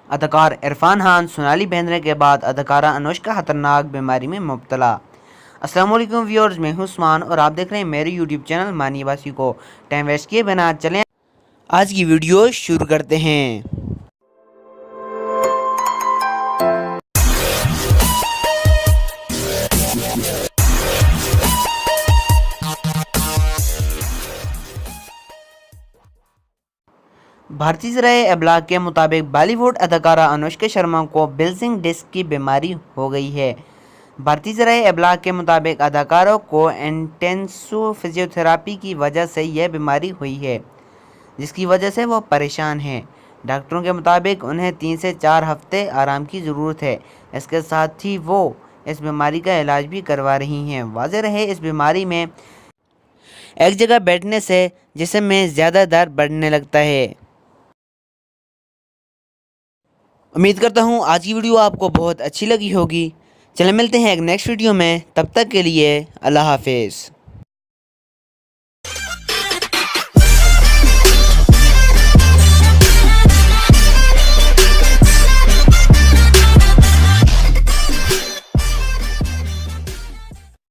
अदाकार इरफान खान सोनाली बेंद्रे के बाद अदाकारा अनुष्का खतरनाक बीमारी में मुब्तला। अस्सलाम वालेकुम व्यूअर्स, मैं हूं उस्मान और आप देख रहे हैं मेरे यूट्यूब चैनल मानी वासी को। टाइम वेस्ट किए बिना चलें आज की वीडियो शुरू करते हैं। भारतीय ज़राए अबलाग के मुताबिक बॉलीवुड अदाकारा अनुष्का शर्मा को बिल्डिंग डिस्क की बीमारी हो गई है। भारतीय ज़राए अबलाग के मुताबिक अदाकारों को इंटेंसिव फिजियोथेरापी की वजह से यह बीमारी हुई है, जिसकी वजह से वो परेशान हैं। डॉक्टरों के मुताबिक उन्हें 3 से 4 हफ्ते आराम की ज़रूरत है। इसके साथ ही वो इस बीमारी का इलाज भी करवा रही हैं। वाज़ेह रहे, इस बीमारी में एक जगह बैठने से जिस्म में ज़्यादा दर्द बढ़ने लगता है। उम्मीद करता हूँ आज की वीडियो आपको बहुत अच्छी लगी होगी। चलें मिलते हैं एक नेक्स्ट वीडियो में, तब तक के लिए अल्लाह हाफिज़।